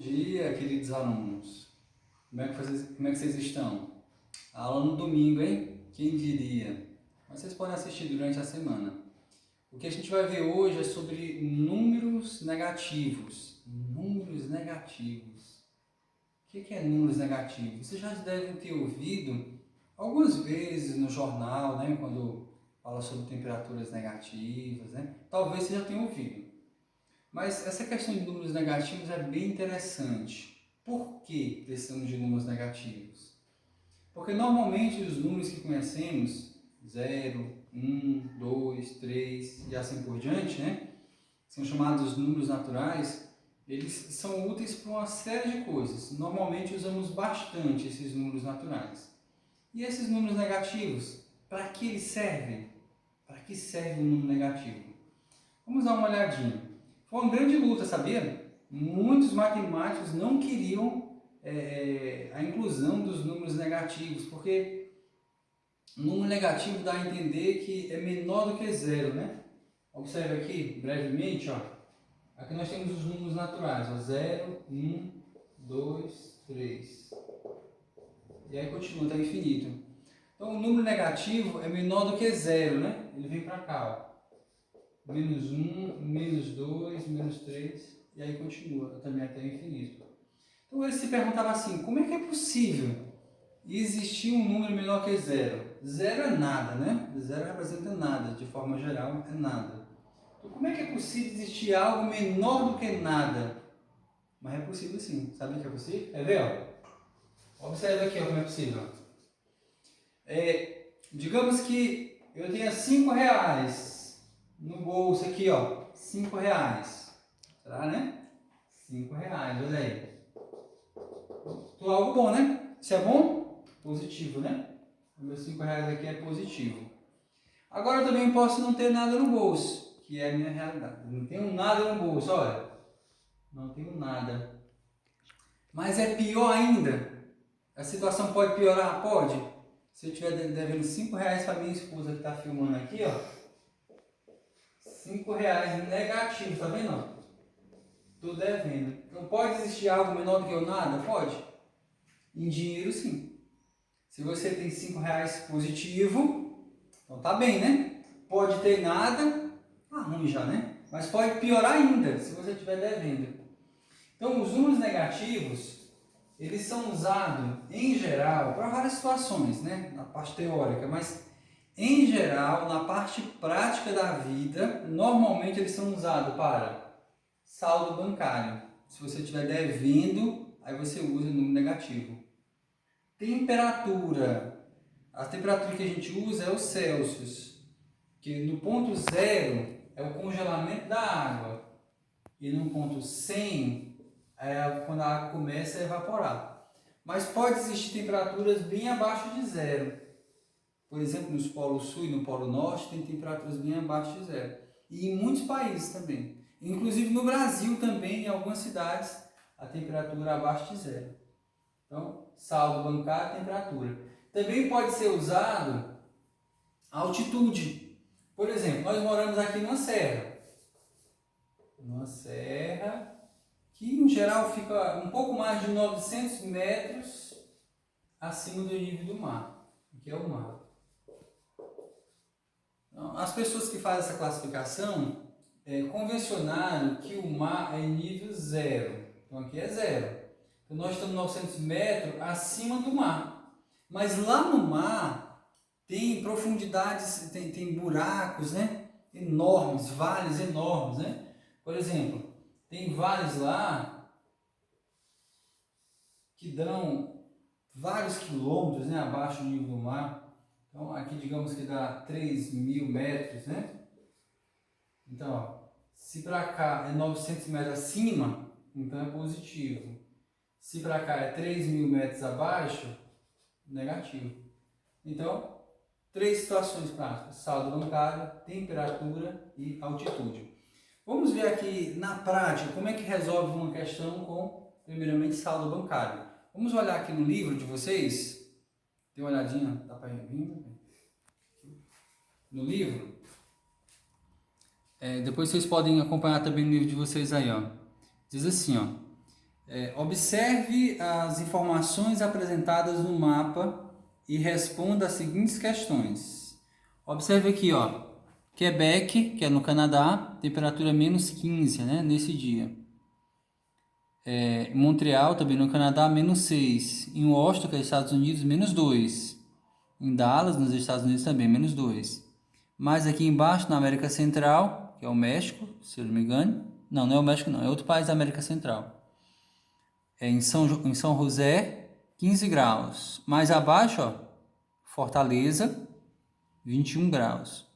Dia, queridos alunos. Como é que vocês estão? Aula no domingo, hein? Quem diria? Mas vocês podem assistir durante a semana. O que a gente vai ver hoje é sobre números negativos. Números negativos. O que é números negativos? Vocês já devem ter ouvido algumas vezes no jornal, né? Quando fala sobre temperaturas negativas, né? Talvez vocês já tenham ouvido. Mas essa questão de números negativos é bem interessante. Por que precisamos de números negativos? Porque normalmente os números que conhecemos, 0, 1, 2, 3 e assim por diante, né? São chamados números naturais, eles são úteis para uma série de coisas. Normalmente usamos bastante esses números naturais. E esses números negativos, para que eles servem? Para que serve um número negativo? Vamos dar uma olhadinha. Foi uma grande luta, sabia? Muitos matemáticos não queriam a inclusão dos números negativos, porque o número negativo dá a entender que é menor do que zero, né? Observe aqui, brevemente, ó. Aqui nós temos os números naturais, ó, 0, 1, 2, 3. E aí continua, até infinito. Então o número negativo é menor do que zero, né? Ele vem para cá, ó. Menos 1, menos 2, menos 3, e aí continua, também até o infinito. Então ele se perguntava assim, como é que é possível existir um número menor que zero? Zero é nada, né? Zero representa nada, de forma geral é nada. Então como é que é possível existir algo menor do que nada? Mas é possível sim, sabe o que é possível? Quer ver, ó? Observe aqui, ó, como é possível. Digamos que eu tenha 5 reais no bolso aqui, ó, 5 reais. Será, né? 5 reais, olha aí. Então, algo bom, né? Isso é bom? Positivo, né? O meu 5 reais aqui é positivo. Agora eu também posso não ter nada no bolso, que é a minha realidade. Não tenho nada no bolso, olha. Não tenho nada. Mas é pior ainda. A situação pode piorar? Pode. Se eu estiver devendo 5 reais para minha esposa que está filmando aqui, ó. 5 reais negativo, tá vendo? Tô devendo. Então pode existir algo menor do que o nada? Pode. Em dinheiro, sim. Se você tem 5 reais positivo, então tá bem, né? Pode ter nada, tá ruim já, né? Mas pode piorar ainda, se você estiver devendo. Então os números negativos, eles são usados, em geral, para várias situações, né? Na parte teórica, mas em geral, na parte prática da vida, normalmente eles são usados para saldo bancário. Se você estiver devendo, aí você usa o número negativo. Temperatura. A temperatura que a gente usa é o Celsius, que no ponto 0 é o congelamento da água e no ponto 100 é quando a água começa a evaporar. Mas pode existir temperaturas bem abaixo de zero. Por exemplo, nos polos sul e no polo norte tem temperaturas bem abaixo de zero. E em muitos países também. Inclusive no Brasil também, em algumas cidades, a temperatura é abaixo de zero. Então, saldo bancário, temperatura. Também pode ser usado a altitude. Por exemplo, nós moramos aqui numa serra. Uma serra que, em geral, fica um pouco mais de 900 metros acima do nível do mar, que é o mar. As pessoas que fazem essa classificação convencionaram que o mar é nível zero. Então aqui é zero. Então nós estamos 900 metros acima do mar. Mas lá no mar tem profundidades, tem buracos, né? Enormes, vales enormes, né? Por exemplo, tem vales lá que dão vários quilômetros, né, abaixo do nível do mar. Então, aqui digamos que dá 3.000 metros, né? Então, ó, se para cá é 900 metros acima, então é positivo. Se para cá é 3.000 metros abaixo, negativo. Então, três situações práticas: saldo bancário, temperatura e altitude. Vamos ver aqui na prática como é que resolve uma questão com, primeiramente, saldo bancário. Vamos olhar aqui no livro de vocês. Dê uma olhadinha, dá para vir? No livro. Depois vocês podem acompanhar também no livro de vocês aí, ó. Diz assim, ó. Observe as informações apresentadas no mapa e responda as seguintes questões. Observe aqui, ó, Quebec, que é no Canadá, temperatura menos 15, né, nesse dia. Montreal, também no Canadá, menos 6. Em Washington, que é nos Estados Unidos, menos 2. Em Dallas, nos Estados Unidos, também, menos 2. Mais aqui embaixo, na América Central, que é o México, se eu não me engano. Não, não é o México, não. É outro país da América Central. Em São José, 15 graus. Mais abaixo, ó, Fortaleza, 21 graus.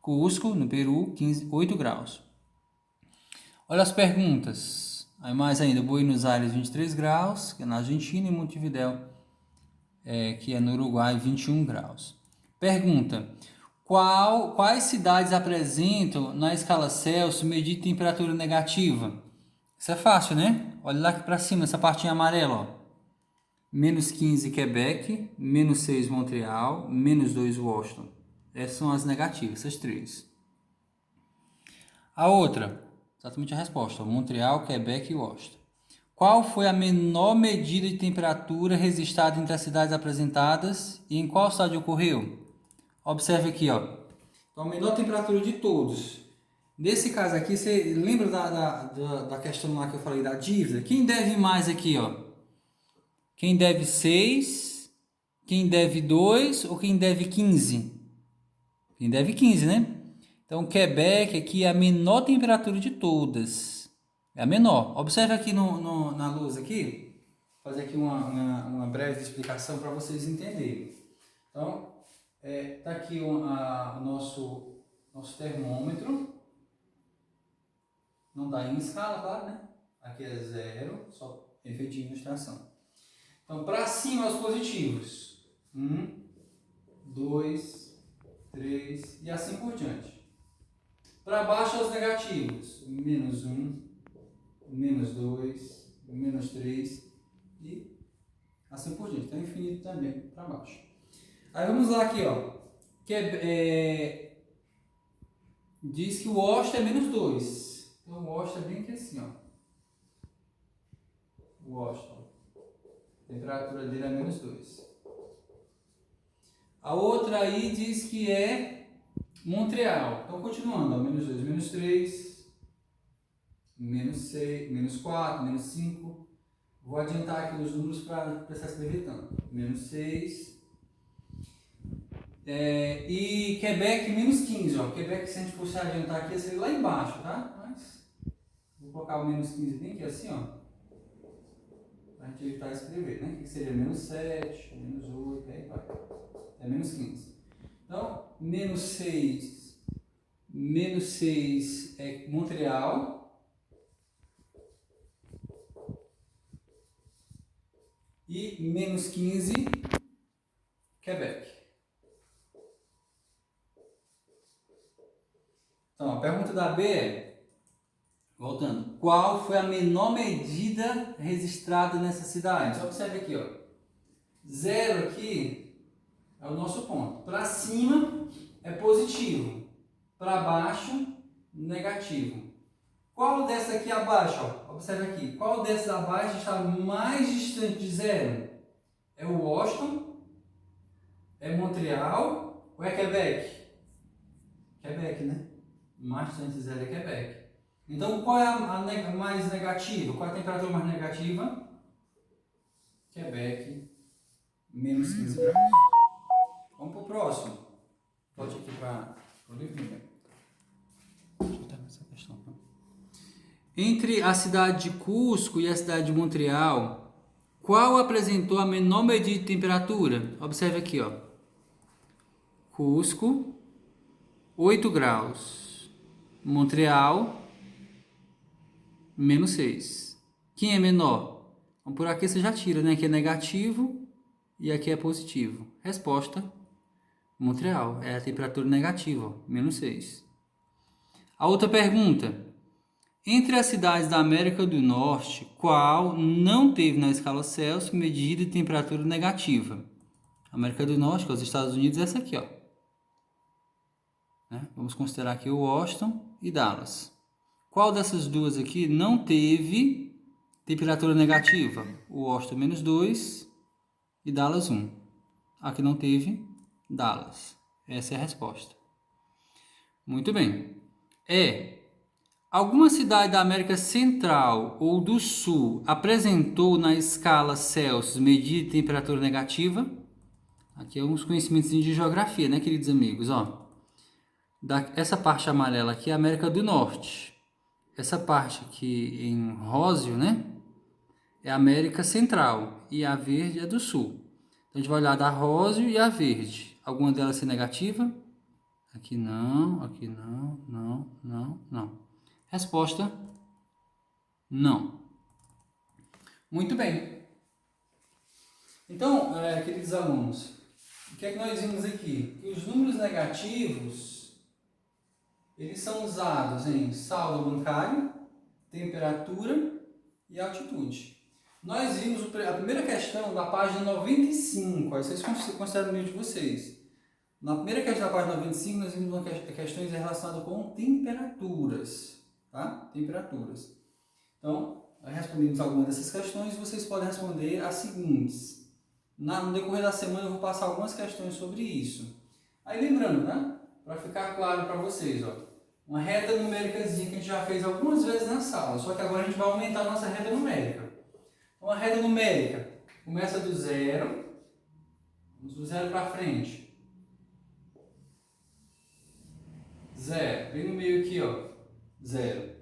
Cusco, no Peru, 8 graus. Olha as perguntas. Aí mais ainda, Buenos Aires, 23 graus, que é na Argentina, e Montevidéu, que é no Uruguai, 21 graus. Pergunta: quais cidades apresentam na escala Celsius medida de temperatura negativa? Isso é fácil, né? Olha lá aqui para cima, essa partinha amarela, ó. Menos 15 Quebec, menos 6 Montreal, menos 2 Washington. Essas são as negativas, essas três. A outra, exatamente a resposta, ó, Montreal, Quebec e Washington. Qual foi a menor medida de temperatura registrada entre as cidades apresentadas e em qual cidade ocorreu? Observe aqui, ó. Então, a menor temperatura de todos. Nesse caso aqui, você lembra da questão lá que eu falei da dívida? Quem deve mais aqui, ó? Quem deve 6, quem deve 2 ou quem deve 15? Quem deve 15, né? Então, Quebec aqui é a menor temperatura de todas. É a menor. Observe aqui na luz aqui. Vou fazer aqui uma breve explicação para vocês entenderem. Então, tá aqui o nosso termômetro. Não dá em escala, claro, né? Aqui é 0, só efeito de ilustração. Então, para cima os positivos. 1, 2, 3 e assim por diante. Para baixo os negativos. Menos 1, menos 2, menos 3 e assim por diante. Então, infinito também para baixo. Aí vamos lá aqui, ó. Diz que o Washington é menos 2. Então, o Washington é bem aqui assim, ó. O Washington. A temperatura dele é menos 2. A outra aí diz que é Montreal. Então, continuando, ó, menos 2, menos 3, menos 6, menos 4, menos 5. Vou adiantar aqui os números para precisar escrever tanto. Menos 6. E Quebec, menos 15. Ó. Quebec, se a gente fosse adiantar aqui, seria lá embaixo, tá? Mas vou colocar o menos 15 bem aqui assim, ó. Para a gente evitar escrever, né? Que seria menos 7, menos 8, aí vai. É menos 15. Então, menos 6 é Montreal. E menos 15, Quebec. Então, a pergunta da B é, voltando, qual foi a menor medida registrada nessa cidade? Observe aqui, ó. 0 aqui é o nosso ponto. Para cima é positivo, para baixo, negativo. Qual dessa aqui abaixo? Ó? Observe aqui. Qual dessas abaixo está mais distante de 0? É o Washington? É Montreal? Ou é Quebec? Quebec, né? Mais distante de 0 é Quebec. Então, qual é a mais negativa? Qual é a temperatura mais negativa? Quebec, menos 15 graus. Vamos para o próximo. Pode ir aqui para o livro. Deixa eu terminar essa questão. Entre a cidade de Cusco e a cidade de Montreal, qual apresentou a menor medida de temperatura? Observe aqui, ó. Cusco, 8 graus. Montreal, menos 6. Quem é menor? Então, por aqui você já tira, né? Aqui é negativo e aqui é positivo. Resposta, Montreal. É a temperatura negativa, ó, menos 6. A outra pergunta. Entre as cidades da América do Norte, qual não teve na escala Celsius medida de temperatura negativa? América do Norte, que é os Estados Unidos, é essa aqui, ó. Né? Vamos considerar aqui o Washington e Dallas. Qual dessas duas aqui não teve Temperatura negativa, Washington menos 2 e Dallas 1. Aqui não teve Dallas. Essa é a resposta. Muito bem. Alguma cidade da América Central ou do Sul apresentou na escala Celsius medida de temperatura negativa? Aqui alguns conhecimentos de geografia, né, queridos amigos? Essa parte amarela aqui é a América do Norte. Essa parte aqui em róseo, né, é a América Central. E a verde é do Sul. Então a gente vai olhar da róseo e a verde. Alguma delas ser negativa? Aqui não, não. Resposta: não. Muito bem. Então, queridos alunos, o que é que nós vimos aqui? Que os números negativos, eles são usados em saldo bancário, temperatura e altitude. Nós vimos a primeira questão da página 95, aí vocês consideram o livro de vocês. Na primeira questão da página 95, nós vimos questões relacionadas com temperaturas, tá? Temperaturas. Então, respondemos algumas dessas questões e vocês podem responder as seguintes. No decorrer da semana eu vou passar algumas questões sobre isso. Aí lembrando, né? Para ficar claro para vocês, uma reta numéricazinha que a gente já fez algumas vezes na sala, só que agora a gente vai aumentar a nossa reta numérica. Então, a reta numérica começa do zero, vamos do zero para frente. Zero, bem no meio aqui, zero.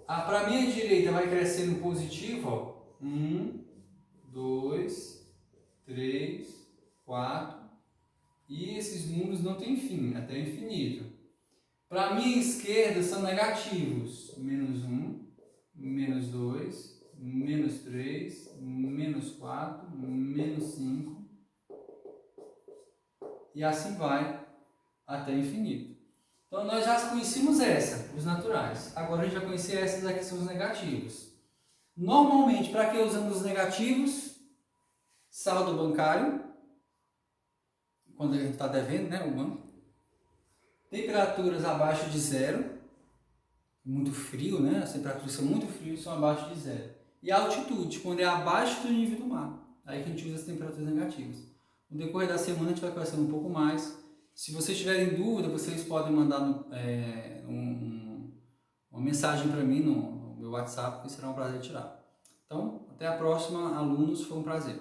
Para a minha direita vai crescendo positivo, 1, 2, 3, 4, e esses números não têm fim, até infinito. Para a minha esquerda são negativos, menos 1, menos 2, menos 3, menos 4, menos 5, e assim vai até infinito. Então nós já conhecemos os naturais. Agora a gente vai conhecer essas aqui, são os negativos. Normalmente, para que usamos os negativos? Saldo bancário, quando a gente está devendo, né, o banco. Temperaturas abaixo de zero, muito frio, né? As temperaturas são muito frias, são abaixo de zero. E a altitude, quando é abaixo do nível do mar. Aí que a gente usa as temperaturas negativas. No decorrer da semana a gente vai conhecendo um pouco mais. Se vocês tiverem dúvida, vocês podem mandar uma mensagem para mim no meu WhatsApp, que será um prazer tirar. Então, até a próxima, alunos, foi um prazer.